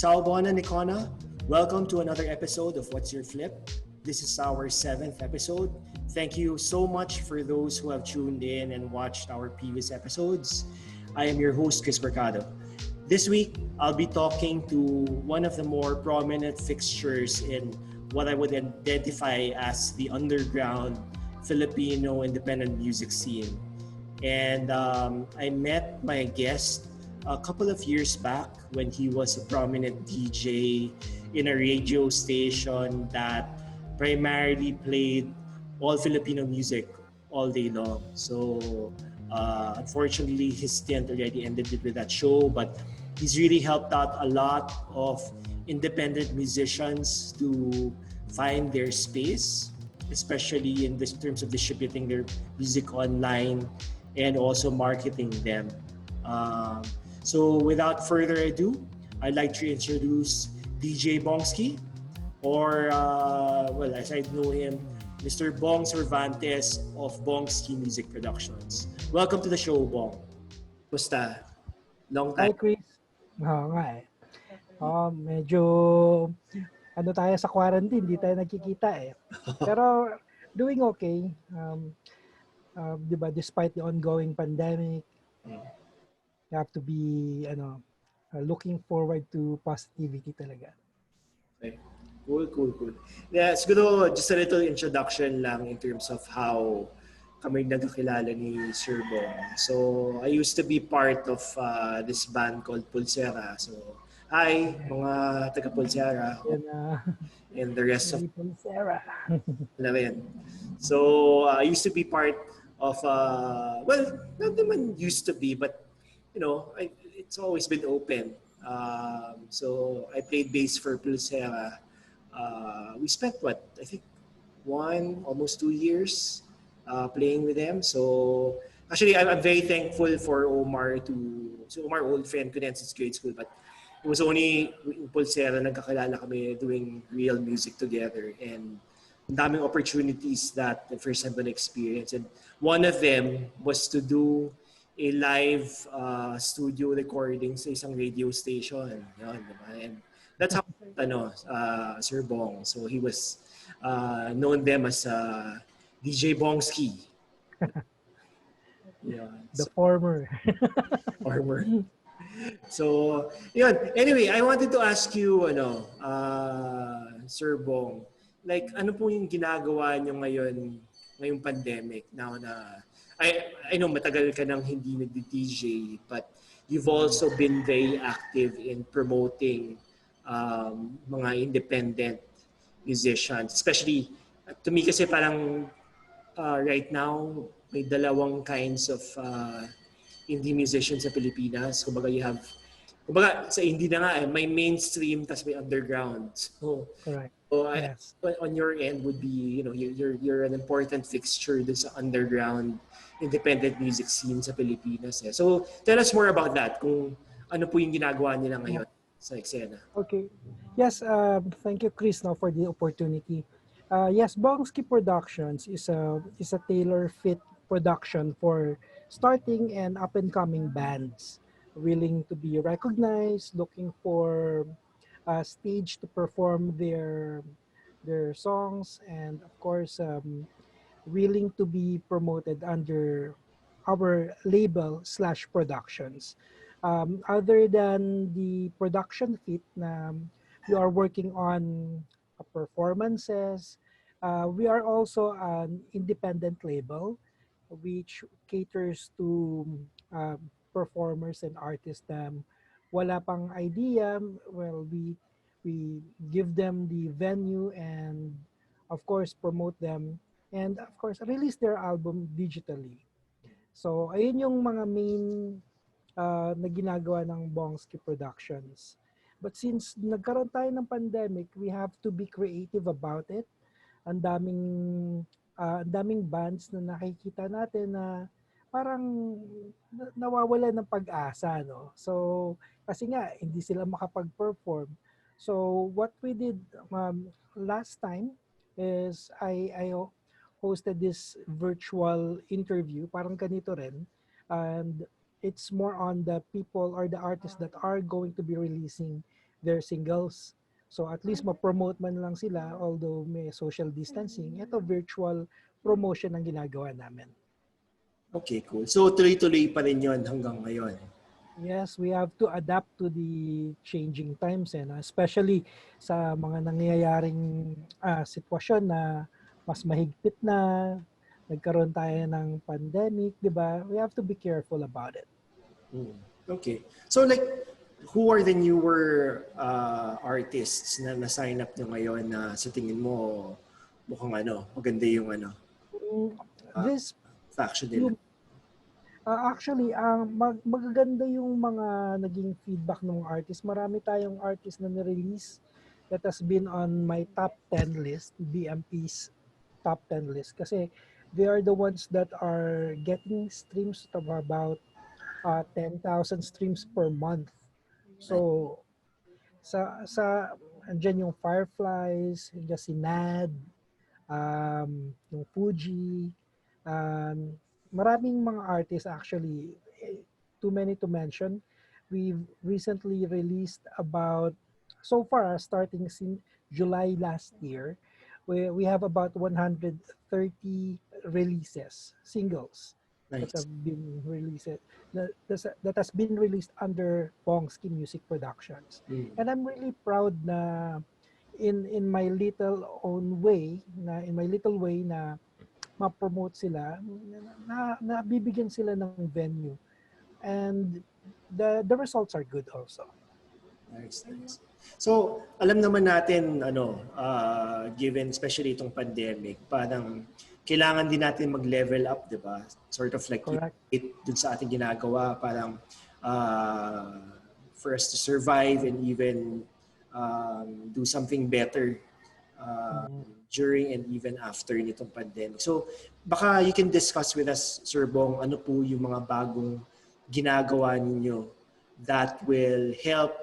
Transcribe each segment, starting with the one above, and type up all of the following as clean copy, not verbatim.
Salbona Nikona, welcome to another episode of What's Your Flip. This is our 7th episode. Thank you so much for those who have tuned in and watched our previous episodes. I am your host, Chris Mercado. This week, I'll be talking to one of the more prominent fixtures in what I would identify as the underground Filipino independent music scene. And I met my guest a couple of years back when he was a prominent DJ in a radio station that primarily played all Filipino music all day long. So unfortunately, his stint already ended with that show, but he's really helped out a lot of independent musicians to find their space, especially in this terms of distributing their music online and also marketing them. Um, so without further ado, I'd like to introduce DJ Bongskie, or well, as I know him, Mr. Bong Cervantes of Bongskie Music Productions. Welcome to the show, Bong. Basta, long Hi, time. Chris. Oo nga eh. Medyo ano tayo sa quarantine, di tayo nagkikita eh. Pero doing okay. Di ba, despite the ongoing pandemic, you have to be looking forward to positivity talaga. Okay. Cool. Yeah, siguro just a little introduction lang in terms of how kami nagkakilala ni Sir Bong. So, I used to be part of this band called Pulsera. So, hi, mga taga Pulsera Yan and the rest of Little Sarah. na rin. So, I used to be part of, well, not naman used to be, but, you know, it's always been open. So, I played bass for Pulsera. We spent, I think almost 2 years playing with them. So, actually, I'm very thankful for Omar so Omar, old friend ko din since grade school, but it was only in Pulsera nagkakilala kami doing real music together, and ang daming opportunities that the first time ko na-experience. And one of them was to do a live studio recording sa isang radio station. Yun, diba? And that's how Sir Bong. So he was known them as DJ Bongskie. Yeah. The former. Farmer. So, yun. Anyway, I wanted to ask you, Sir Bong, like, ano po yung ginagawa nyo ngayong pandemic, now na, I know matagal ka nang hindi nag-DJ, but you've also been very active in promoting mga independent musicians. Especially, to me kasi parang right now, may dalawang kinds of indie musicians sa Pilipinas. Kumbaga sa indie na nga may mainstream tas may underground. Correct. So Yes. on your end would be, you're an important fixture dun sa underground independent music scene sa Pilipinas. So tell us more about that, kung ano po yung ginagawa nila ngayon sa eksena. Okay. Yes, thank you, Chris, now for the opportunity. Yes, Bongskie Productions is a tailor-fit production for starting and up-and-coming bands willing to be recognized, looking for a stage to perform their songs, and of course, willing to be promoted under our label / productions. Other than the production fit na we are working on performances, we are also an independent label which caters to performers and artists na wala pang idea. Well, we give them the venue and of course promote them and of course release their album digitally. So ayun yung mga main na ginagawa ng Bongskie Productions. But since nagkaroon tayo ng pandemic, we have to be creative about it. Ang daming bands na nakikita natin na parang nawawala ng pag-asa, no? So, kasi nga, hindi sila makapag-perform. So, what we did last time is I hosted this virtual interview, parang ganito rin. And it's more on the people or the artists that are going to be releasing their singles. So at least ma-promote man lang sila although may social distancing. Ito virtual promotion ang ginagawa namin. Okay, cool. So tuloy-tuloy pa rin yon hanggang ngayon. Yes, we have to adapt to the changing times and especially sa mga nangyayaring sitwasyon na mas mahigpit na, nagkaroon tayo ng pandemic, 'di ba? We have to be careful about it. Mm. Okay. So like, who are the newer artists na na-sign up nyo ngayon na sa tingin mo mukhang maganda yung Mm, uh, This faction nila? yung actually ang magaganda yung mga naging feedback ng mga artist. Marami tayong artist na ni-release that has been on my top 10 list, BMP's top 10 list kasi they are the ones that are getting streams of about 10,000 streams per month. So sa andyan yung Fireflies, yung si Nad, yung Fuji, um, maraming mga artists actually, too many to mention. We've recently released about, so far, starting since July last year, we have about 130 releases, singles that Nice. have been released, that has been released under Bongskie Music Productions. Mm. And I'm really proud na in my little own way na ma-promote sila, na bibigyan sila ng venue, and the results are good also. Nice, nice. So, alam naman natin, given especially itong pandemic, parang kailangan din natin mag-level up, di ba? Sort of like Correct. dun sa ating ginagawa, parang uh, for us to survive and even do something better Mhm. during and even after nitong pandemic. So, baka you can discuss with us, Sir Bong, ano po yung mga bagong ginagawa ninyo that will help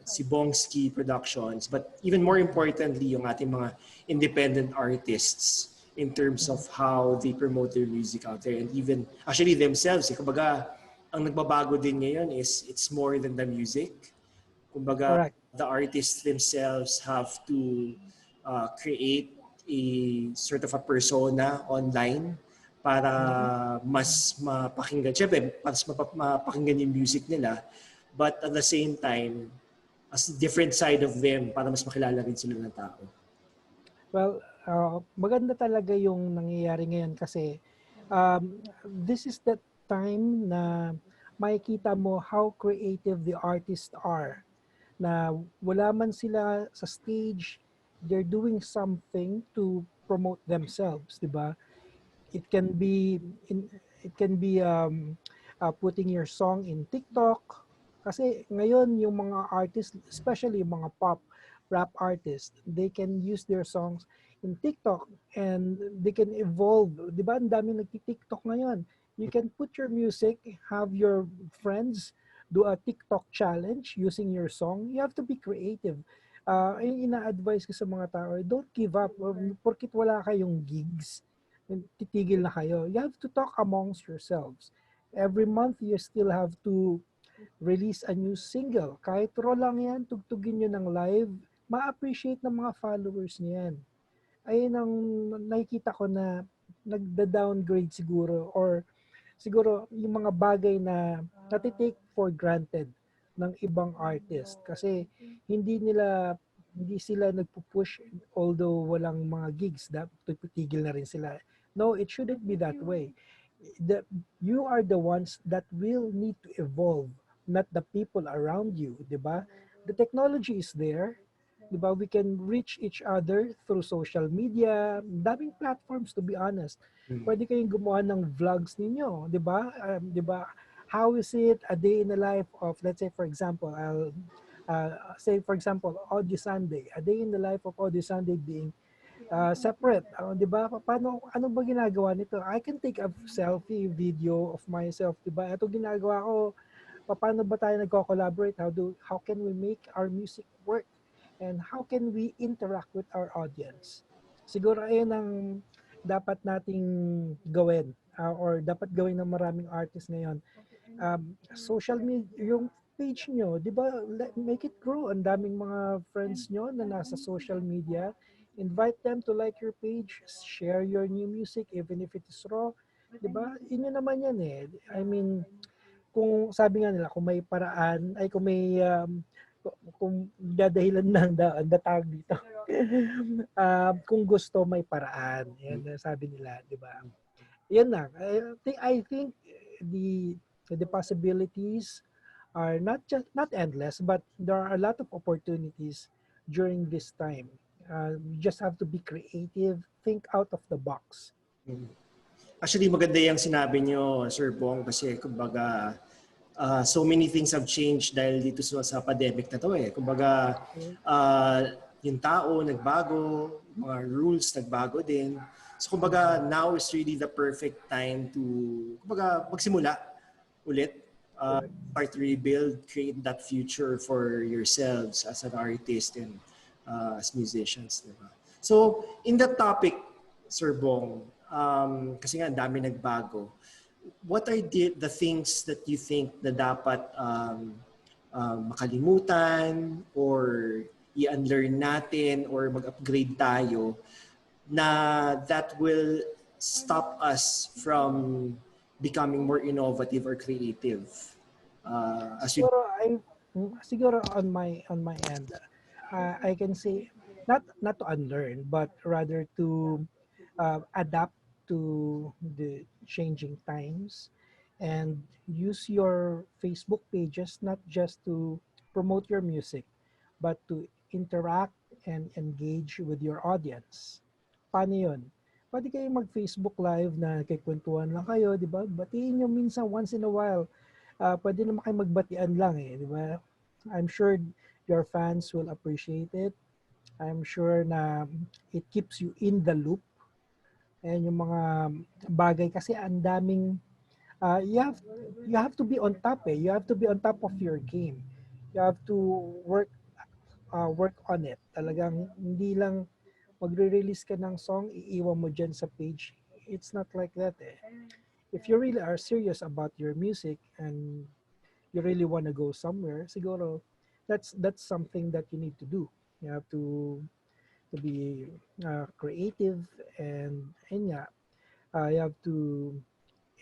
si Bongskie Productions, but even more importantly, yung ating mga independent artists in terms of how they promote their music out there and even actually themselves. Kumbaga, ang nagbabago din ngayon is it's more than the music. Kumbaga, Correct. the artists themselves have to create a sort of a persona online para Mhm. mas mapakinggan. Siyempre, mas mapakinggan yung music nila. But at the same time, as a different side of them para mas makilala rin sila ng tao. Well, maganda talaga yung nangyayari ngayon kasi this is the time na makikita mo how creative the artists are, na wala man sila sa stage, they're doing something to promote themselves, di ba? It can be in it can be putting your song in TikTok kasi ngayon yung mga artists, especially yung mga pop rap artists, they can use their songs in TikTok and they can evolve. 'Di ba? Ang dami nagti-TikTok ngayon. You can put your music, have your friends do a TikTok challenge using your song. You have to be creative. Ina-advise ko sa mga tao, don't give up. Porkit wala kayong gigs, titigil na kayo. You have to talk amongst yourselves. Every month, you still have to release a new single. Kahit raw lang yan, tugtugin nyo ng live, ma-appreciate ng mga followers nyo yan. Ayun ang nakikita ko na nagda-downgrade siguro, or siguro yung mga bagay na natitake for granted ng ibang artist kasi hindi sila nagpo-push although walang mga gigs, titigil na rin sila. No, it shouldn't be that way. You are the ones that will need to evolve, not the people around you, 'di ba? The technology is there, 'di ba? We can reach each other through social media, daming platforms to be honest. Pwede kayong gumawa ng vlogs ninyo, 'di ba? 'Di ba? How is it a day in the life of, let's say for example, I'll say for example, Audio Sunday, a day in the life of Audio Sunday being separate. 'Di ba? Ano ba ginagawa nito? I can take a selfie video of myself, 'di ba? Ito ginagawa ko. Paano ba tayo nagko-collaborate? How can we make our music work? And how can we interact with our audience? Siguro ayun ang dapat nating gawin, or dapat gawin ng maraming artist ngayon. Social media, yung page nyo, di ba, make it grow. Ang daming mga friends nyo na nasa social media. Invite them to like your page, share your new music, even if it is raw. Di ba? Inyo naman yan eh. I mean, kung sabi nga nila, kung may paraan, ay kung may, kung dadahilan ng the tawag dito. Kung gusto, may paraan. Yan ang sabi nila, di ba? Yan lang. I think the possibilities are not endless, but there are a lot of opportunities during this time. You just have to be creative, think out of the box. Actually, maganda yung sinabi nyo, Sir Bong, kasi kumbaga, so many things have changed dahil dito sa pandemic na to eh. Kumbaga, yung tao nagbago, mga rules nagbago din. So kumbaga, now is really the perfect time to, kumbaga, magsimula ulit. Start to rebuild, create that future for yourselves as an artist and as musicians. Diba? So, in that topic, Sir Bong, kasi nga dami nagbago, what are the things that you think na dapat makalimutan or i-unlearn natin or mag-upgrade tayo na that will stop us from becoming more innovative or creative? Siguro on my end, I can say not to unlearn, but rather to adapt to the changing times and use your Facebook pages not just to promote your music, but to interact and engage with your audience. Paano yun? Pwede kayo mag-Facebook Live na kikwentuhan lang kayo, di ba? Batiin nyo minsan once in a while. Pwede naman kayo magbatian lang eh, di ba? I'm sure your fans will appreciate it. I'm sure na it keeps you in the loop. And yung mga bagay kasi ang daming you have to be on top eh. You have to be on top of your game. You have to work on it. Talagang hindi lang magre-release ka ng song, iiwan mo dyan sa page. It's not like that eh. If you really are serious about your music and you really want to go somewhere, siguro that's something that you need to do. You have to be creative and yeah, you have to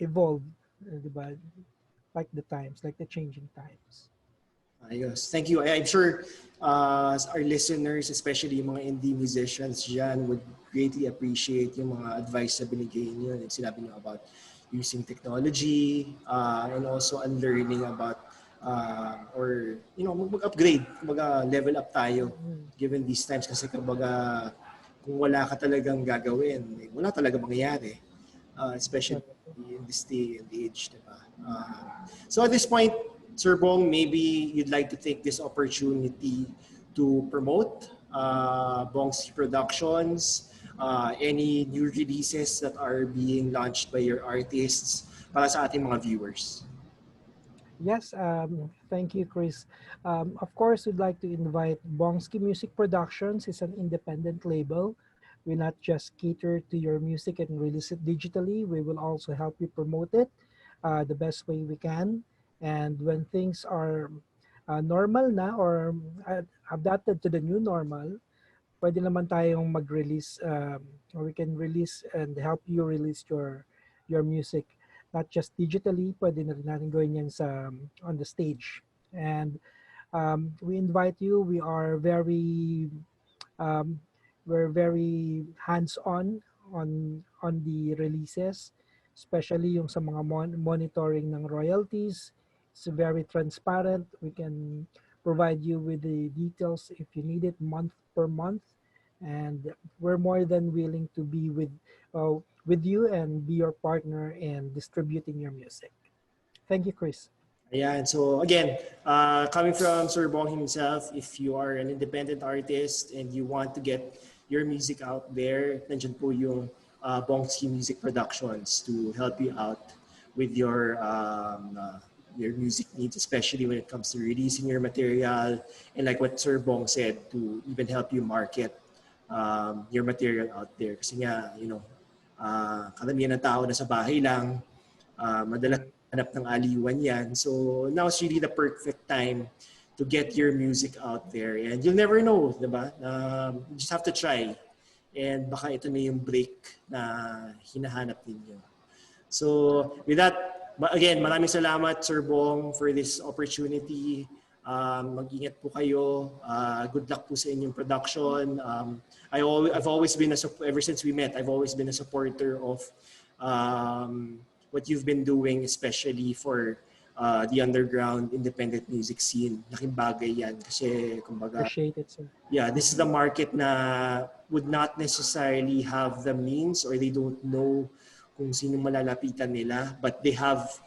evolve, diba? Like the times, like the changing times. Ayos. Thank you. I'm sure our listeners, especially yung mga indie musicians dyan, would greatly appreciate yung mga advice na binigay niyo. Like sinabi niyo about using technology and also unlearning about or mag-upgrade, level up tayo given these times kasi kumbaga kung wala ka talagang gagawin, wala talaga mangyayari. Especially in this day and age, diba? So at this point, Sir Bong, maybe you'd like to take this opportunity to promote Bongskie Productions, any new releases that are being launched by your artists para sa ating mga viewers. Yes, thank you, Chris. Of course, we'd like to invite Bongskie Music Productions. It's an independent label. We not just cater to your music and release it digitally. We will also help you promote it the best way we can. And when things are normal na or adapted to the new normal, pwede naman tayong mag-release or we can release and help you release your music. Not just digitally, pwede na rin natin gawin yan on the stage. And we invite you. We are we're very hands-on on the releases, especially yung sa mga monitoring ng royalties. It's very transparent. We can provide you with the details if you need it month per month, and we're more than willing to be with you and be your partner in distributing your music. Thank you, Chris. Ayan. So again, coming from Sir Bong himself, if you are an independent artist and you want to get your music out there, nandiyan po yung Bongskie Music Productions to help you out with your music needs, especially when it comes to releasing your material and like what Sir Bong said, to even help you market your material out there. Kasi nga, karamihan ng tao na sa bahay lang, madalas hanap ng aliwan yan. So now is really the perfect time to get your music out there. And you'll never know, di ba? You just have to try. And baka ito na yung break na hinahanap ninyo. So with that, again, maraming salamat Sir Bong for this opportunity. Mag-ingat po kayo. Good luck po sa inyong production. I've always been ever since we met, I've always been a supporter of what you've been doing, especially for the underground independent music scene. Laking bagay yan kasi kumbaga, Appreciate it, sir. yeah, this is the market na would not necessarily have the means or they don't know kung sino malalapitan nila, but they have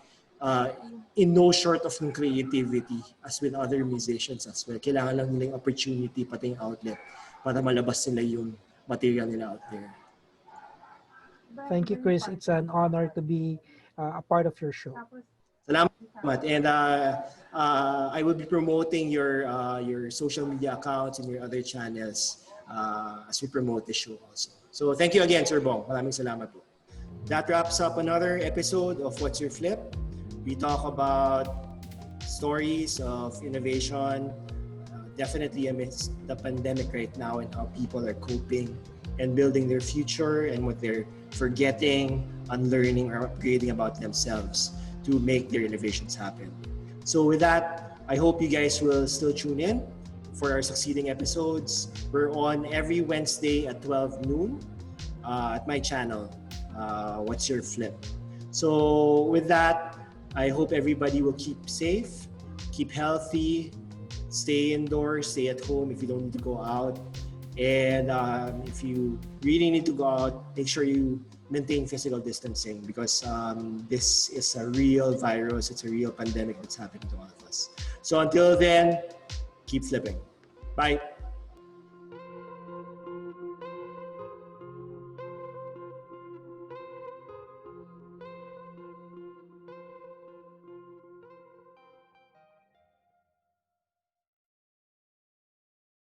in no short of ng creativity as with other musicians as well. Kailangan lang nila yung opportunity pati yung outlet para malabas nila yung material nila out there. Thank you, Chris. It's an honor to be a part of your show. Salamat. And I will be promoting your social media accounts and your other channels as we promote the show also. So thank you again, Sir Bong. Maraming salamat po. That wraps up another episode of What's Your Flip. We talk about stories of innovation, definitely amidst the pandemic right now and how people are coping and building their future and what they're forgetting, unlearning, or upgrading about themselves to make their innovations happen. So with that, I hope you guys will still tune in for our succeeding episodes. We're on every Wednesday at 12 noon at my channel, What's Your Flip. So with that, I hope everybody will keep safe, keep healthy, stay indoors, stay at home if you don't need to go out. And if you really need to go out, make sure you maintain physical distancing because this is a real virus. It's a real pandemic that's happening to all of us. So until then, keep flipping. Bye.